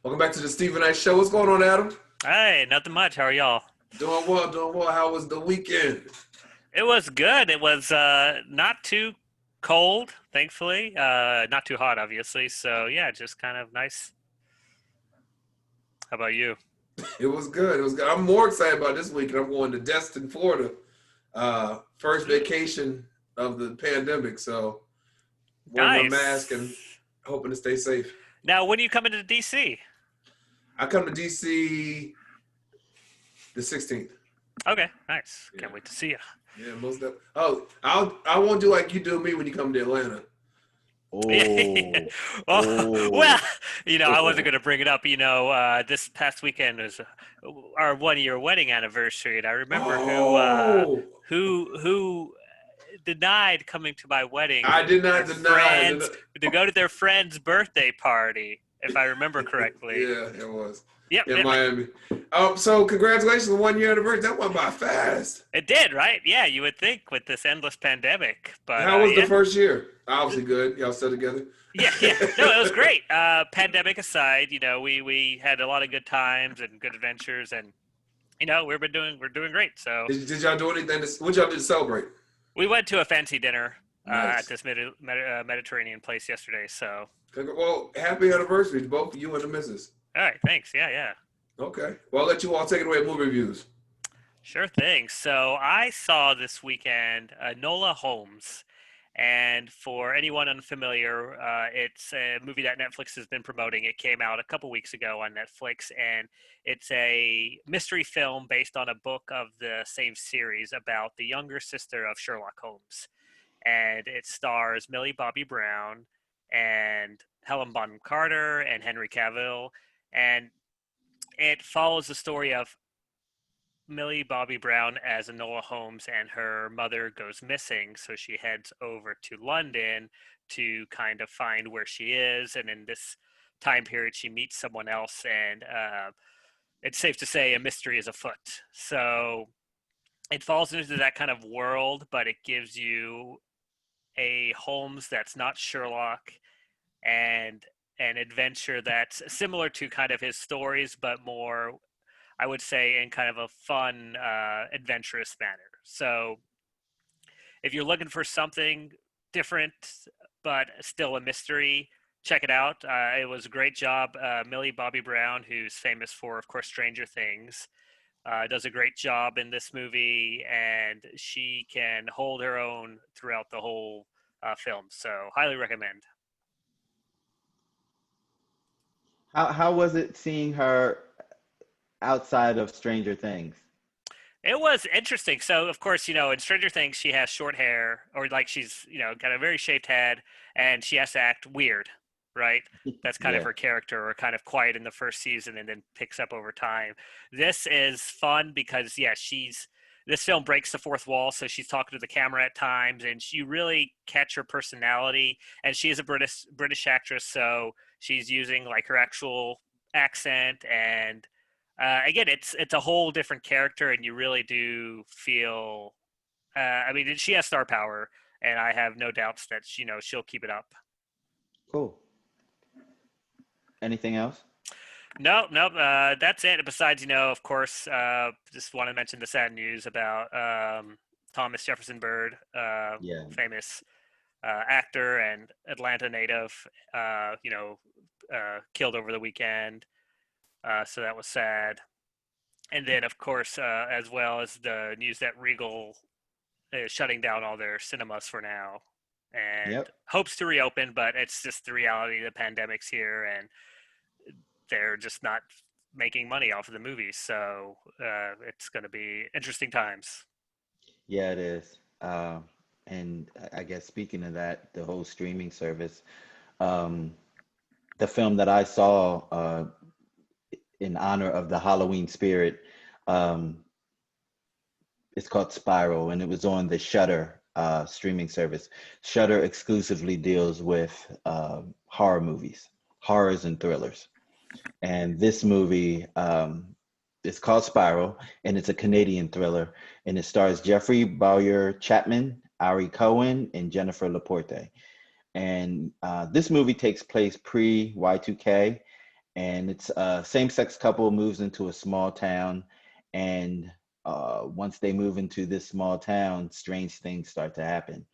Welcome back to the Stephen Knight Show. What's going on, Adam? Hey, nothing much. How are y'all? Doing well, doing well. How was the weekend? It was good. It was not too cold, thankfully. Not too hot, obviously. So yeah, just kind of nice. How about you? It was good. It was good. I'm more excited about this weekend. I'm going to Destin, Florida. First vacation of the pandemic, so wearing my mask and Nice. hoping to stay safe. Now, when are you coming to DC? I come to DC the 16th. Okay, nice. Yeah, Can't wait to see you. yeah, most of. Oh, I won't do like you do me when you come to Atlanta. Yeah. Oh, Well, oh, I wasn't going to bring it up. This past weekend was our 1 year wedding anniversary, and I remember Oh, who denied coming to my wedding I did their not deny. friends to go to their friend's birthday party, if I remember correctly. Yeah, it was Yep, in yep, Miami. So congratulations on 1 year anniversary. That went by fast. it did, right? Yeah, you would think with this endless pandemic, but How was the yeah, first year? Obviously good. Y'all still together? yeah. No, it was great. Pandemic aside, we had a lot of good times and good adventures, and we're doing great. So Did y'all do anything? What y'all did to celebrate? we went to a fancy dinner at Nice. this Mediterranean place yesterday. So Well, happy anniversary to both of you and the missus. all right, thanks. Yeah, yeah. Okay. Well, I'll let you all take it away with movie reviews. Sure thing. So I saw this weekend Nola Holmes. And for anyone unfamiliar, it's a movie that Netflix has been promoting. It came out a couple weeks ago on Netflix, and it's a mystery film based on a book of the same series about the younger sister of Sherlock Holmes. And it stars Millie Bobby Brown and Helen Bonham Carter and Henry Cavill. And it follows the story of Millie Bobby Brown as Enola Holmes, and her mother goes missing. So she heads over to London to kind of find where she is. And in this time period, she meets someone else, and it's safe to say a mystery is afoot. So it falls into that kind of world, but it gives you a Holmes that's not Sherlock, and an adventure that's similar to kind of his stories, but more, I would say, in kind of a fun, adventurous manner. So if you're looking for something different, but still a mystery, check it out. It was a great job. Millie Bobby Brown, who's famous for, of course, Stranger Things, does a great job in this movie, and she can hold her own throughout the whole film. So highly recommend. how was it seeing her outside of Stranger Things? It was interesting. So, of course, in Stranger Things, she has short hair, or like she's, got a very shaved head, and she has to act weird, right? That's kind of Yeah. her character, or kind of quiet in the first season and then picks up over time. This is fun because, yeah, this film breaks the fourth wall, so she's talking to the camera at times, and you really catch her personality. And she is a British actress, so she's using like her actual accent, and again, it's a whole different character, and you really do feel. I mean, she has star power, and I have no doubts that she'll keep it up. Cool. Anything else? No, no, that's it. Besides, of course, just want to mention the sad news about Thomas Jefferson Bird, Yeah. famous actor and Atlanta native, killed over the weekend. So that was sad. And then, of course, as well as the news that Regal is shutting down all their cinemas for now, and Yep. hopes to reopen, but it's just the reality. The pandemic's here, and they're just not making money off of the movies. So it's going to be interesting times. Yeah, it is. And I guess speaking of that, the whole streaming service, um, the film that I saw in honor of the Halloween spirit, um, it's called Spiral, and it was on the Shutter streaming service. Shutter exclusively deals with horror movies, horrors and thrillers. And this movie is called Spiral, and it's a Canadian thriller, and it stars Jeffrey Bowyer Chapman, Ari Cohen, and Jennifer Laporte. And this movie takes place pre Y2K, and it's a same-sex couple moves into a small town, and once they move into this small town, strange things start to happen.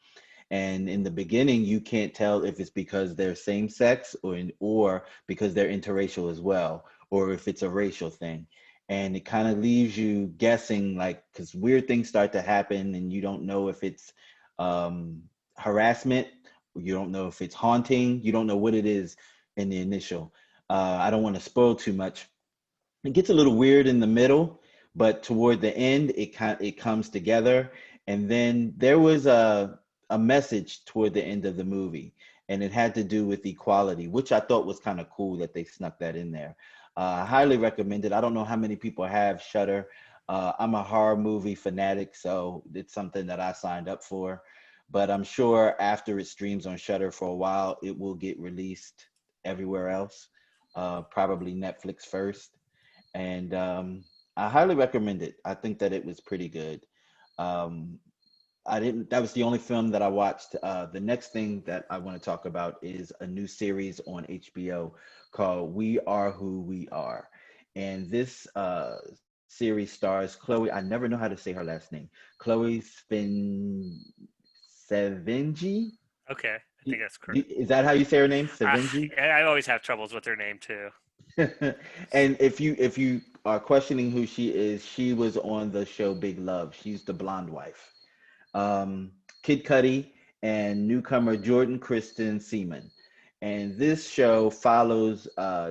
And in the beginning, you can't tell if it's because they're same sex or because they're interracial as well, or if it's a racial thing. And it kind of leaves you guessing, like, because weird things start to happen, and you don't know if it's um, harassment, you don't know if it's haunting, you don't know what it is in the initial. I don't want to spoil too much. It gets a little weird in the middle, but toward the end, it comes together. And then there was a message toward the end of the movie, and it had to do with equality, which I thought was kind of cool that they snuck that in there. I highly recommend it. I don't know how many people have Shudder. I'm a horror movie fanatic, so it's something that I signed up for. But I'm sure after it streams on Shudder for a while, it will get released everywhere else, probably Netflix first. And I highly recommend it. I think that it was pretty good. Um, I didn't. That was the only film that I watched. The next thing that I want to talk about is a new series on HBO called "We Are Who We Are," and this series stars Chloe. I never know how to say her last name. Chloe Sevigny. Okay, I think that's correct. Is that how you say her name? Sevigny? I always have troubles with her name too. And if you are questioning who she is, she was on the show Big Love. She's the blonde wife. Um, Kid Cudi and newcomer Jordan Kristen Seaman. And this show follows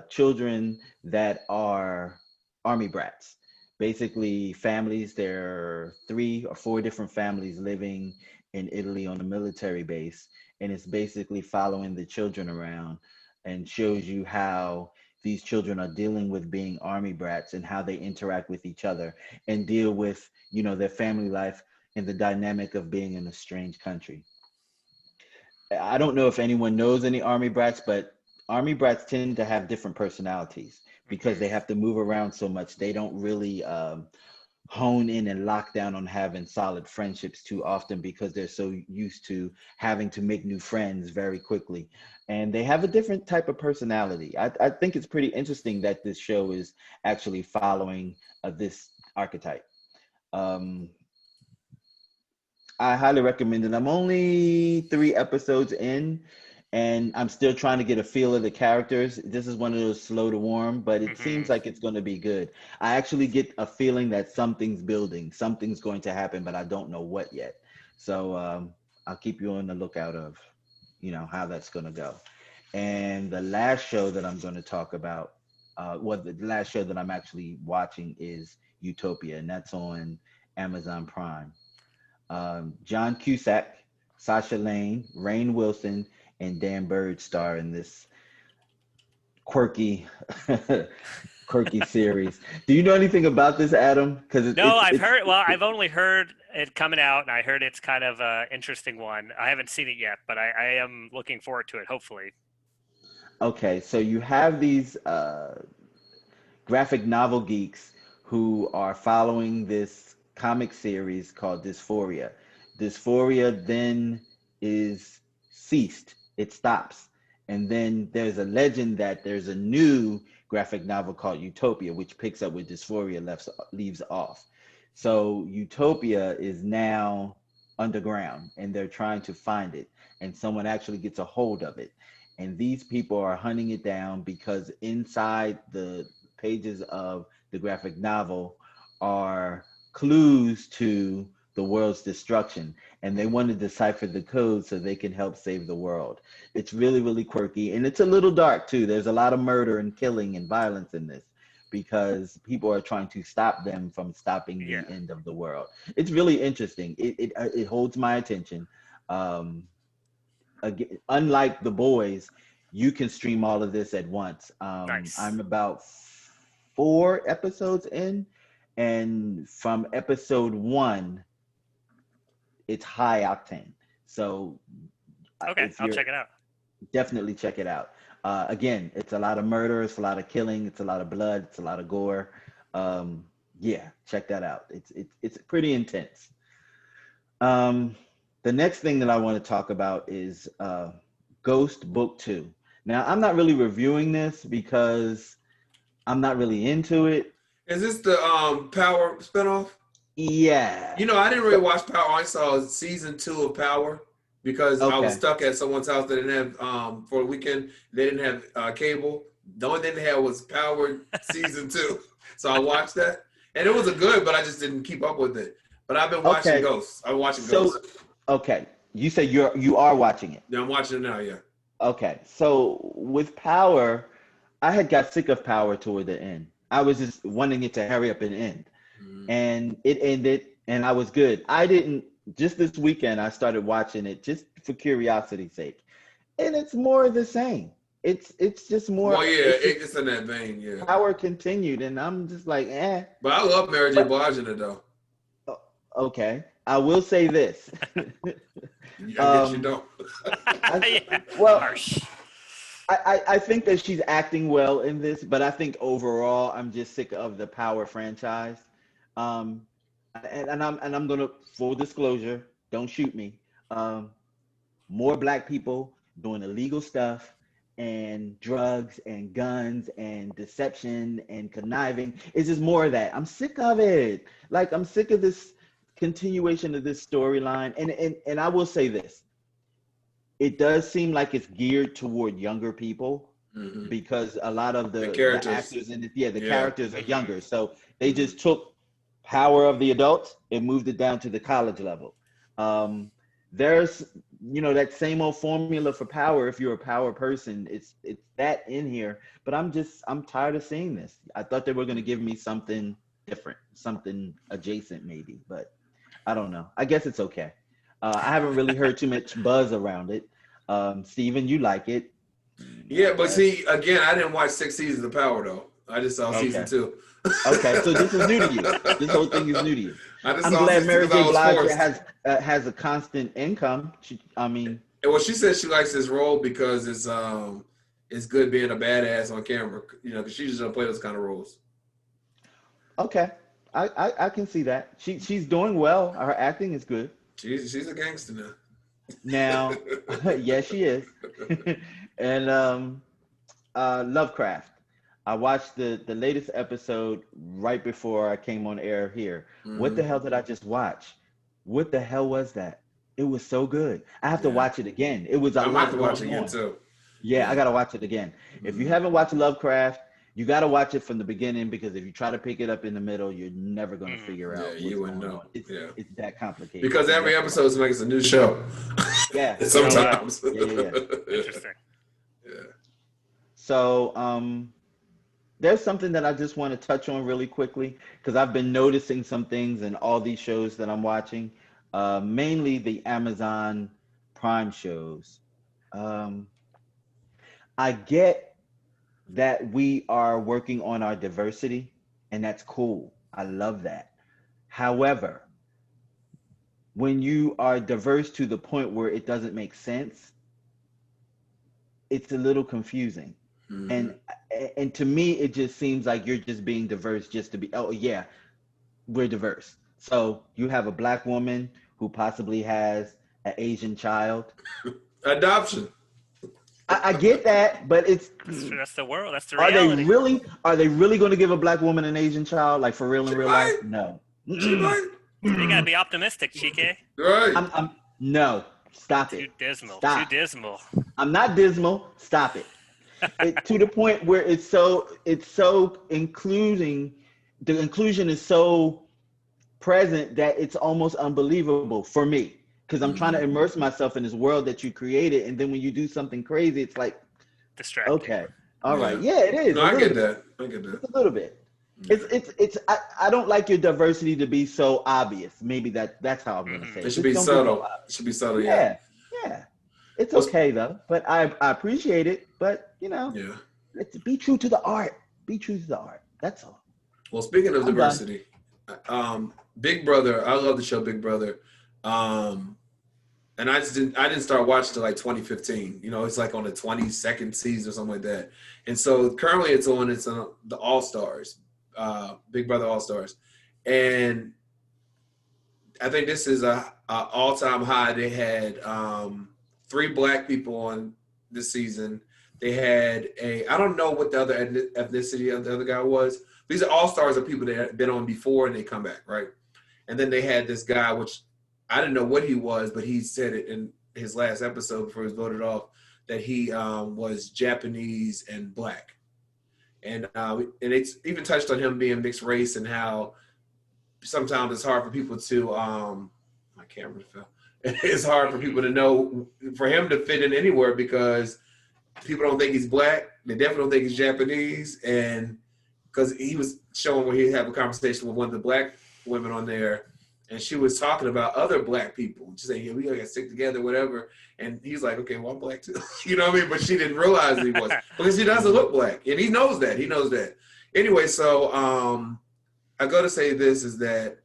children that are army brats. Basically, families, there are 3 or 4 different families living in Italy on a military base. And it's basically following the children around and shows you how these children are dealing with being army brats and how they interact with each other and deal with, their family life and the dynamic of being in a strange country. I don't know if anyone knows any army brats, but army brats tend to have different personalities because they Hmm. have to move around so much. They don't really hone in and lock down on having solid friendships too often because they're so used to having to make new friends very quickly. And they have a different type of personality. I think it's pretty interesting that this show is actually following this archetype. Um, I highly recommend it. I'm only 3 episodes in, and I'm still trying to get a feel of the characters. This is one of those slow to warm, but it Hmm. seems like it's going to be good. I actually get a feeling that something's building, something's going to happen, but I don't know what yet. So I'll keep you on the lookout of, how that's going to go. And the last show that I'm going to talk about, the last show that I'm actually watching is Utopia, and that's on Amazon Prime. John Cusack, Sasha Lane, Rainn Wilson, and Dan Bird star in this quirky, quirky series. Do you know anything about this, Adam? Because No, I've heard. Well, I've only heard it coming out, and I heard it's kind of an interesting one. I haven't seen it yet, but I am looking forward to it. Hopefully. okay. So you have these graphic novel geeks who are following this comic series called Dysphoria. Dysphoria then is ceased, it stops. And then there's a legend that there's a new graphic novel called Utopia, which picks up where leaves off. So Utopia is now underground and they're trying to find it, and someone actually gets a hold of it. And these people are hunting it down because inside the pages of the graphic novel are clues to the world's destruction, and they want to decipher the code so they can help save the world. It's really, really quirky, and it's a little dark too. There's a lot of murder and killing and violence in this because people are trying to stop them from stopping Yeah. the end of the world. It's really interesting. It holds my attention. Um, Again, unlike the boys, you can stream all of this at once. Nice. I'm about 4 episodes in, and from episode 1, it's high octane. So Okay, if I'll you're check it out. definitely check it out. Again, it's a lot of murder, it's a lot of killing, it's a lot of blood, it's a lot of gore. Um, yeah, check that out. It's pretty intense. Um, the next thing that I want to talk about is Ghost Book 2. Now, I'm not really reviewing this because I'm not really into it. Is this the Power spinoff? Yeah. You know, I didn't really watch Power. I saw season 2 of Power because I was Okay. stuck at someone's house that didn't have for a weekend. They didn't have cable. The only thing they had was Power season 2, so I watched that, and it was a good, but I just didn't keep up with it. But I've been watching Okay. Ghosts. I'm watching So, Ghosts. okay. You say you are watching it. Yeah, I'm watching it now. Yeah. Okay. So with Power, I had got sick of Power toward the end. I was just wanting it to hurry up and end. Mm. And it ended and I was good. I didn't just this weekend I started watching it just for curiosity's sake. And it's more of the same. It's just more Well, yeah, it's just it's in that vein. Yeah. Power continued and I'm just like, eh. But I love Mary J. But Blige in it though. okay. I will say this. I guess you don't. Yeah. Well, Harsh. I think that she's acting well in this, but I think overall I'm just sick of the Power franchise. Um, and I'm gonna full disclosure, don't shoot me. Um, more black people doing illegal stuff and drugs and guns and deception and conniving. It's just more of that. I'm sick of it. Like I'm sick of this continuation of this storyline. And I will say this. It does seem like it's geared toward younger people Mm-hmm. because a lot of the characters. actors in it, the characters are younger. So they just took Power of the adults and moved it down to the college level. There's that same old formula for Power. If you're a Power person, it's that in here. But I'm tired of seeing this. I thought they were going to give me something different, something adjacent maybe, but I don't know. I guess it's okay. I haven't really heard too much buzz around it. Steven, you like it. Yeah, but see, again, I didn't watch 6 seasons of Power though. I just saw Okay. season 2. Okay, so this is new to you. This whole thing is new to you. I just I'm saw glad season 2 Mary because I J. was Blige forced. has a constant income. And well, she said she likes this role because it's good being a badass on camera. Because she just don't play those kind of roles. Okay, I can see that. She's doing well. Her acting is good. She's a gangster now. Now, yes, she is. And Lovecraft. I watched the latest episode right before I came on air here. Mm-hmm. What the hell did I just watch? What the hell was that? It was so good. I have to watch it again. It was a lot to watch it again too. Yeah, I gotta watch it again. Mm-hmm. If you haven't watched Lovecraft, you gotta watch it from the beginning because if you try to pick it up in the middle, you're never gonna figure out. Yeah, you wouldn't know. It's that complicated. Because every episode is makes a new show. Yeah. Sometimes. Yeah. Interesting. Yeah. So there's something that I just want to touch on really quickly because I've been noticing some things in all these shows that I'm watching, mainly the Amazon Prime shows. I get that we are working on our diversity, and that's cool. I love that. However, when you are diverse to the point where it doesn't make sense, it's a little confusing. Mm-hmm. And to me, it just seems like you're just being diverse just to be, oh yeah, we're diverse. So you have a black woman who possibly has an Asian child. Adoption. I get that, but that's the world. That's the reality. Are they really going to give a black woman an Asian child, like for real in real life? No. She might. You gotta be optimistic, Chike. Right. No. Stop it. Too dismal. Stop. Too dismal. I'm not dismal. Stop it. To the point where it's so including. The inclusion is so present that it's almost unbelievable for me. Because I'm trying to immerse myself in this world that you created, and then when you do something crazy, it's like distracting. Okay, all right, yeah, it is. No, I get that. It's a little bit. It's. I don't like your diversity to be so obvious. Maybe that's how I'm gonna say it. It should be subtle. It should be subtle. Yeah. It's okay though, but I appreciate it. But let's be true to the art. Be true to the art. That's all. Well, speaking of diversity, Big Brother. I love the show Big Brother. And I didn't start watching till like 2015. It's like on the 22nd season or something like that. And so currently it's on the All Stars, Big Brother All Stars, and I think this is a all-time high. They had 3 black people on this season. They had I don't know what the other ethnicity of the other guy was. These are all stars of people that had been on before and they come back, right? And then they had this guy, which I didn't know what he was, but he said it in his last episode before he was voted off, that he was Japanese and black. And it's even touched on him being mixed race and how sometimes it's hard for people to my camera fell. It's hard for people to know, for him to fit in anywhere because people don't think he's black. They definitely don't think he's Japanese. And because he was showing where he had a conversation with one of the black women on there, and she was talking about other black people. She's saying, yeah, we gotta stick together, whatever. And he's like, okay, well, I'm black too. You know what I mean? But she didn't realize he was, because he doesn't look black. And he knows that. He knows that. Anyway, so I go to say this is that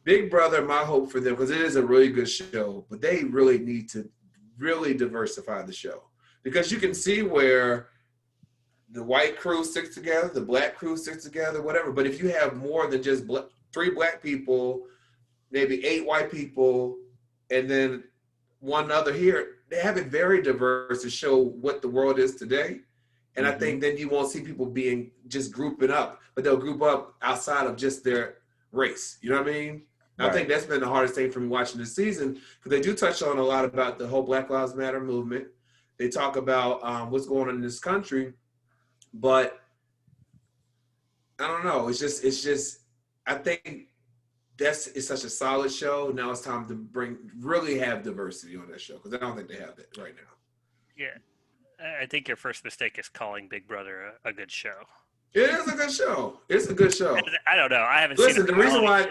Big Brother, my hope for them, because it is a really good show, but they really need to really diversify the show. Because you can see where the white crew sticks together, the black crew sticks together, whatever. But if you have more than just 3 black people, maybe 8 white people, and then one other here, they have it very diverse to show what the world is today. And I think then you won't see people being just grouping up, but they'll group up outside of just their race. You know what I mean? Right. I think that's been the hardest thing for me watching this season, because they do touch on a lot about the whole Black Lives Matter movement. They talk about what's going on in this country, but I don't know. It's just. I think it's such a solid show. Now it's time to really have diversity on that show, because I don't think they have that right now. Yeah, I think your first mistake is calling Big Brother a good show. It is a good show. It's a good show. I don't know. I haven't seen it. The reason why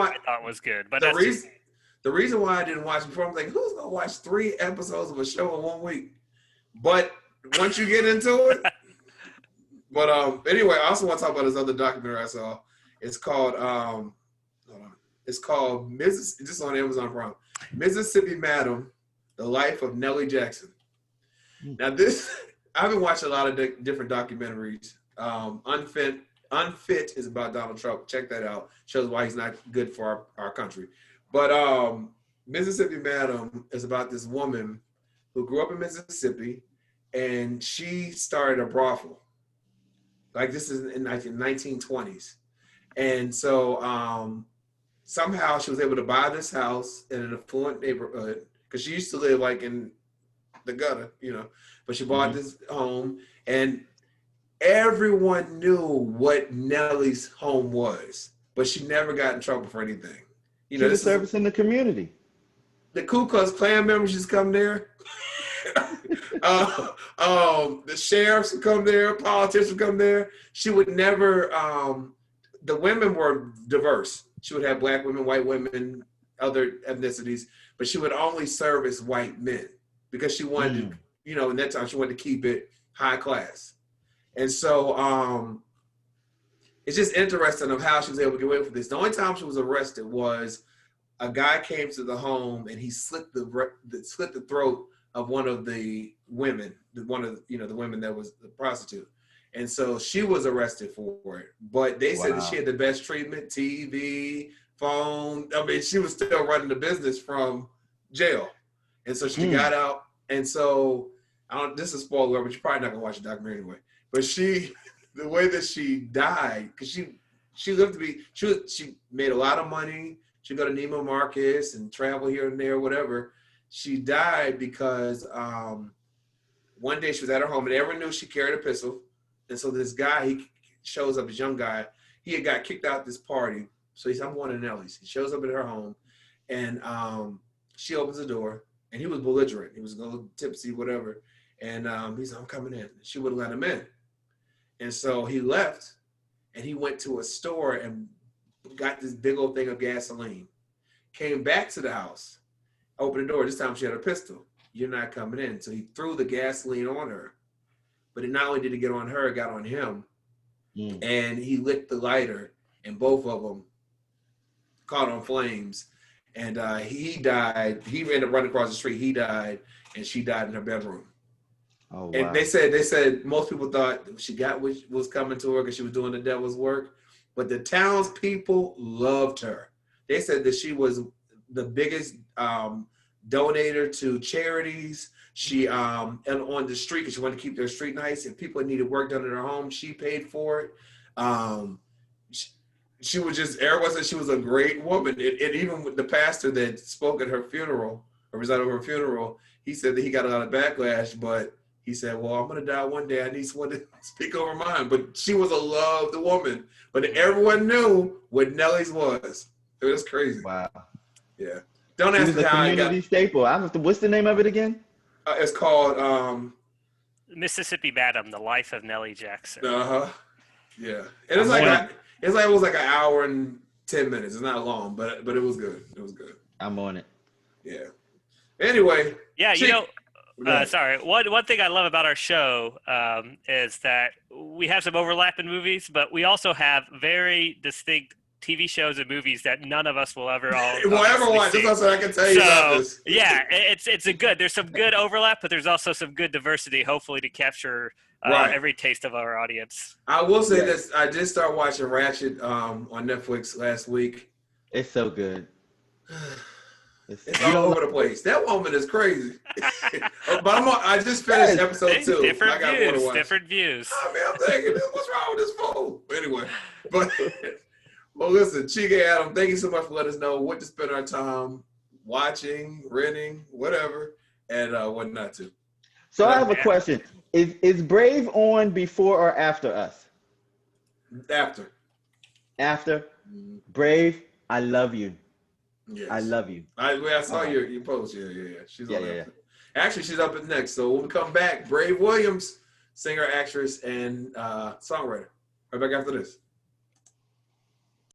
I thought was good, but the reason why I didn't watch it before, I'm like, who's gonna watch 3 episodes of a show in 1 week? But once you get into it, but anyway, I also want to talk about this other documentary I saw. It's called just on Amazon Prime, Mississippi Madam: The Life of Nellie Jackson. Now this, I've been watching a lot of different documentaries. Unfit is about Donald Trump. Check that out. Shows why he's not good for our country. But Mississippi Madam is about this woman who grew up in Mississippi, and she started a brothel. Like, this is in 1920s. And so somehow she was able to buy this house in an affluent neighborhood, because she used to live like in the gutter, you know, but she bought this home, and everyone knew what Nellie's home was, but she never got in trouble for anything. You know, this service in the community. The Ku Klux Klan members just come there. The sheriffs would come there, politicians would come there. She would never, the women were diverse. She would have black women, white women, other ethnicities, but she would only service white men, because she wanted to, you know, in that time she wanted to keep it high class. And so it's just interesting of how she was able to get away with this. The only time she was arrested was a guy came to the home and he slit the throat of one of the women, the women that was the prostitute. And so she was arrested for it. But they said that she had the best treatment, TV, phone. I mean, she was still running the business from jail. And so she got out. And so, this is a spoiler, but you're probably not going to watch the documentary anyway. But the way that she died, because she lived to be, she made a lot of money. She'd go to Neiman Marcus and travel here and there, whatever. She died because one day she was at her home and everyone knew she carried a pistol. And so this guy, he shows up, this young guy, he had got kicked out this party. So he said, I'm going to Nellie's. He shows up at her home, and she opens the door, and he was belligerent. He was a little tipsy, whatever. And he said, I'm coming in. She wouldn't let him in. And so he left, and he went to a store and got this big old thing of gasoline. Came back to the house, opened the door. This time she had a pistol. You're not coming in. So he threw the gasoline on her. But not only did it get on her, it got on him. And he lit the lighter, and both of them caught on flames. And he died. He ended up running across the street. He died, and she died in her bedroom. Oh, wow. And they said most people thought she got what was coming to her because she was doing the devil's work. But the townspeople loved her. They said that she was the biggest donator to charities. She and on the street, because she wanted to keep their street nice, and people that needed work done in their home, she paid for it. She was just, everyone said she was a great woman. And even with the pastor that spoke at her funeral, or resided over her funeral, he said that he got a lot of backlash, but he said, well, I'm going to die one day. I need someone to speak over mine. But she was a loved woman. But everyone knew what Nellie's was. It was crazy. Wow. Yeah. Don't It ask was me a how I community got. staple. What's the name of it again? It's called. Mississippi Madam: The Life of Nellie Jackson. Yeah. And it's like it was like an hour and 10 minutes. It's not long, but it was good. It was good. I'm on it. Yeah. Anyway. Yeah, Yeah. sorry. One thing I love about our show is that we have some overlap in movies, but we also have very distinct TV shows and movies that none of us will ever watch. see. That's what I can tell you about this. Yeah, there's some good overlap, but there's also some good diversity, hopefully, to capture every taste of our audience. I will say this: I did start watching Ratchet on Netflix last week. It's so good. It's all over the place. That woman is crazy. But I just finished episode 2. Different I got more to watch. Different views. I mean, I'm thinking, what's wrong with this fool? Anyway, but well, listen, Chica Adam, thank you so much for letting us know what to spend our time watching, renting, whatever, and what not to. So I have a question. Is Brave on before or after us? After. After? Brave, I love you. Yes. I love you. I saw your post. Yeah. She's on yeah. Actually, she's up at next. So when we come back, Brave Williams, singer, actress, and songwriter. Right back after this.